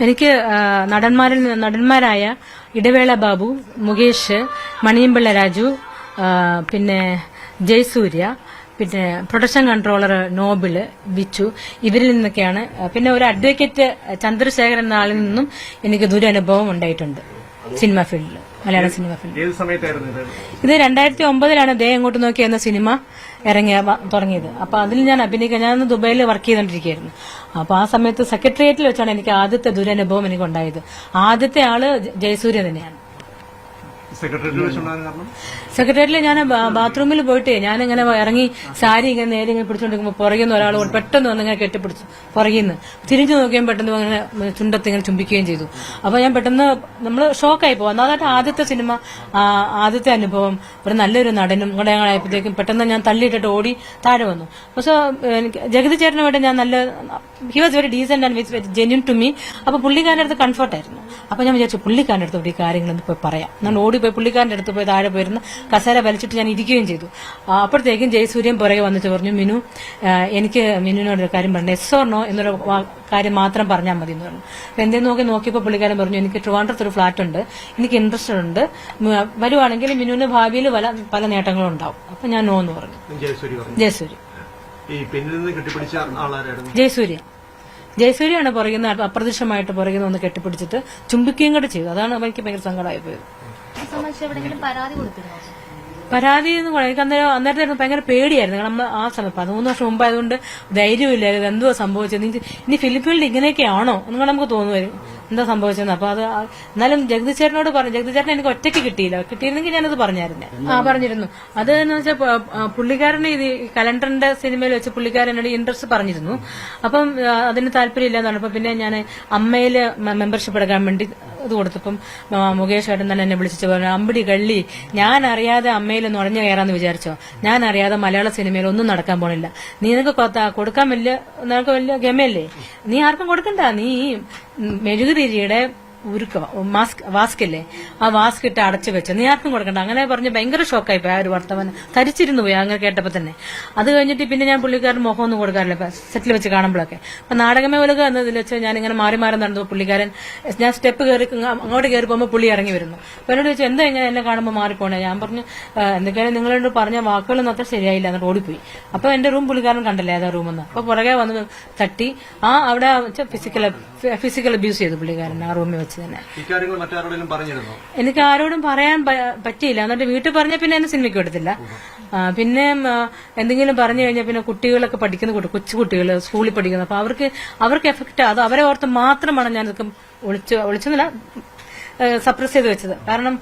എനിക്ക് നടന്മാരായ ഇടവേള ബാബു, മുകേഷ്, മണിയമ്പിള്ള രാജു, പിന്നെ ജയസൂര്യ, പിന്നെ പ്രൊഡക്ഷൻ കൺട്രോളർ നോബിള്, വിച്ചു, ഇവരിൽ നിന്നൊക്കെയാണ്. പിന്നെ ഒരു അഡ്വക്കേറ്റ് ചന്ദ്രശേഖരൻ എന്ന ആളിൽ നിന്നും എനിക്ക് ദുരനുഭവം ഉണ്ടായിട്ടുണ്ട് സിനിമ ഫീൽഡിൽ, മലയാള സിനിമ ഫീൽഡിൽ. ഇത് 2009 ദേ എങ്ങോട്ട് നോക്കി എന്ന സിനിമ തുടങ്ങിയത്. അപ്പൊ അതിൽ ഞാൻ അഭിനയിക്കാൻ, ഞാൻ ദുബൈയിൽ വർക്ക് ചെയ്തോണ്ടിരിക്കുകയായിരുന്നു. അപ്പൊ ആ സമയത്ത് സെക്രട്ടേറിയറ്റിൽ വെച്ചാണ് എനിക്ക് ആദ്യത്തെ ദുരനുഭവം എനിക്ക് ഉണ്ടായത്. ആദ്യത്തെ ആള് ജയസൂര്യ തന്നെയാണ്. സെക്രട്ടേറിയറ്റിൽ ഞാൻ ബാത്റൂമിൽ പോയിട്ട് ഞാനിങ്ങനെ ഇറങ്ങി സാരി ഇങ്ങനെ നേരെ ഇങ്ങനെ പിടിച്ചോണ്ടിരിക്കുമ്പോൾ പുറകിന്ന് ഒരാൾ പെട്ടെന്ന് വന്നിങ്ങനെ കെട്ടിപ്പിടിച്ചു. പുറകിന്ന് തിരിഞ്ഞു നോക്കിയാൽ പെട്ടെന്ന് അങ്ങനെ ചുണ്ടത്ത് ഇങ്ങനെ ചുംബിക്കുകയും ചെയ്തു. അപ്പൊ ഞാൻ പെട്ടെന്ന് നമ്മൾ ഷോക്കായി പോകും. അതായത് ആദ്യത്തെ സിനിമ, ആദ്യത്തെ അനുഭവം. ഒരു നല്ലൊരു നടനും കൂടെ ഞങ്ങളായപ്പോഴത്തേക്കും പെട്ടെന്ന് ഞാൻ തള്ളിയിട്ടിട്ട് ഓടി താഴെ വന്നു. പക്ഷെ ജഗതി ചേട്ടനുമായിട്ട് ഞാൻ നല്ല, he was very decent and very genuine to me. അപ്പൊ പുള്ളിക്കാരൻ്റെ അടുത്ത് കംഫർട്ടായിരുന്നു. അപ്പൊ ഞാൻ വിചാരിച്ചു പുള്ളിക്കാരൻ്റെ അടുത്ത് ഈ കാര്യങ്ങളൊന്ന് പോയി പറയാം. ഞാൻ ഓടിപ്പോയി പുള്ളിക്കാരൻ്റെ അടുത്ത് പോയി താഴെ പോയിരുന്ന കസേര വലിച്ചിട്ട് ഞാൻ ഇരിക്കുകയും ചെയ്തു. അപ്പോഴത്തേക്കും ജയസൂര്യൻ പുറകെ വന്നിട്ട് പറഞ്ഞു, മിനു, എനിക്ക് മിനുവിനോടൊരു കാര്യം പറഞ്ഞു, എസ് ഓർ നോ എന്നൊരു കാര്യം മാത്രം പറഞ്ഞാൽ മതി എന്ന് പറഞ്ഞു. അപ്പൊ എന്തേലും നോക്കിയപ്പോൾ പുള്ളിക്കാരൻ പറഞ്ഞു, എനിക്ക് ട്രിവാൻഡ്രത്ത് ഒരു ഫ്ലാറ്റ് ഉണ്ട്, എനിക്ക് ഇൻട്രസ്റ്റ് ഉണ്ട്, വരുവാണെങ്കിൽ മിനുവിന് ഭാവിയിൽ പല നേട്ടങ്ങളും ഉണ്ടാവും. അപ്പൊ ഞാൻ നോ എന്ന് പറഞ്ഞു. ജയസൂര്യ ജയസൂര്യാണ് പുറകുന്ന അപ്രത്യക്ഷമായിട്ട് പുറകുന്ന ഒന്ന് കെട്ടിപ്പിടിച്ചിട്ട് ചുംബിക്കുകയും കൂടെ ചെയ്തു. അതാണ് എനിക്ക് ഭയങ്കര സങ്കടമായി പോയത്. പരാതി എന്ന് പറയാം, എനിക്ക് അന്നേരത്തെ ഭയങ്കര പേടിയായിരുന്നു. കാരണം ആ സമയത്ത് 13 വർഷം മുമ്പായതുകൊണ്ട് ധൈര്യമില്ലായിരുന്നു. എന്തുവാ സംഭവിച്ചത്, ഇനി ഫിലിപ്പീനിൽ ഇങ്ങനെയൊക്കെയാണോ നിങ്ങൾ നമുക്ക് തോന്നുമായിരുന്നു എന്താ സംഭവിച്ചെന്ന്. അപ്പൊ അത് എന്നാലും ജഗതി ചേട്ടനോട് പറഞ്ഞു. ജഗതി ചേട്ടൻ എനിക്ക് ഒറ്റയ്ക്ക് കിട്ടിയില്ല. കിട്ടിയിരുന്നെങ്കിൽ ഞാനത് പറഞ്ഞിരുന്നു. അത് എന്ന് വെച്ചാൽ പുള്ളിക്കാരന് ഇത് കലണ്ടറിന്റെ സിനിമയിൽ വെച്ച് പുള്ളിക്കാരനോട് ഇൻട്രസ്റ്റ് പറഞ്ഞിരുന്നു. അപ്പം അതിന് താല്പര്യമില്ല എന്നാണ്. അപ്പൊ പിന്നെ ഞാൻ അമ്മയില് മെമ്പർഷിപ്പ് എടുക്കാൻ വേണ്ടി ഇത് കൊടുത്തപ്പം മുകേഷ് ഏട്ടൻ തന്നെ എന്നെ വിളിച്ചു പറഞ്ഞു, അമ്പടി കള്ളി, ഞാൻ അറിയാതെ അമ്മയിൽ നുഴഞ്ഞു കയറാന്ന് വിചാരിച്ചോ? ഞാൻ അറിയാതെ മലയാള സിനിമയിൽ ഒന്നും നടക്കാൻ പോണില്ല. നീ നിനക്ക് കൊടുക്കാൻ നിനക്ക് വലിയ ഗമയല്ലേ, നീ ആർക്കും കൊടുക്കണ്ട. നീ മെഴുകുതിരിയുടെ വാസ്കല്ലേ, ആ വാസ്ക് ഇട്ട് അടച്ചു വെച്ചു, നീ ആർക്കും കൊടുക്കണ്ട. അങ്ങനെ പറഞ്ഞ് ഭയങ്കര ഷോക്കായി പോയി. ആ ഒരു വർത്തമാനം തരിച്ചിരുന്നു പോയി അങ്ങനെ കേട്ടപ്പോ തന്നെ. അത് കഴിഞ്ഞിട്ട് പിന്നെ ഞാൻ പുള്ളിക്കാരൻ മുഖം ഒന്നും കൊടുക്കാറില്ല സെറ്റിൽ വെച്ച് കാണുമ്പോഴൊക്കെ. അപ്പൊ നാടകമേ ഉലക എന്നതിൽ വെച്ച് ഞാൻ ഇങ്ങനെ മാറി നടന്നു. പുള്ളിക്കാരൻ ഞാൻ സ്റ്റെപ്പ് കയറി അങ്ങോട്ട് കയറി പോകുമ്പോൾ പുള്ളി ഇറങ്ങി വരുന്നു. അപ്പൊ എന്നോട് ചോദിച്ചു, എന്താ ഇങ്ങനെ എന്നെ കാണുമ്പോൾ മാറിപ്പോണേ? ഞാൻ പറഞ്ഞു, എന്തൊക്കെയാണ് നിങ്ങളോട് പറഞ്ഞ വാക്കുകളൊന്നും അത്ര ശരിയായില്ല, എന്നിട്ട് ഓടിപ്പോയി. അപ്പൊ എന്റെ റൂം പുള്ളിക്കാരൻ കണ്ടല്ലേ, ഏതാ റൂമെന്ന്. അപ്പൊ പുറകെ വന്ന് തട്ടി അവിടെ ഫിസിക്കൽ അബ്യൂസ് ചെയ്തു പുള്ളിക്കാരൻ ആ റൂമിൽ വെച്ച് തന്നെ. എനിക്ക് ആരോടും പറയാൻ പറ്റിയില്ല. എന്നിട്ട് വീട്ടിൽ പറഞ്ഞ പിന്നെ എന്നെ സിനിമയ്ക്ക് എടുത്തില്ല. പിന്നെ എന്തെങ്കിലും പറഞ്ഞു കഴിഞ്ഞാൽ പിന്നെ കുട്ടികളൊക്കെ പഠിക്കുന്ന കൊച്ചു കുട്ടികൾ സ്കൂളിൽ പഠിക്കുന്നു. അപ്പൊ അവർക്ക് എഫക്റ്റ്, അത് അവരെ ഓർത്ത് മാത്രമാണ് ഞാൻ ഒളിച്ചെന്നില്ല സപ്രസ് ചെയ്ത് വെച്ചത്. കാരണം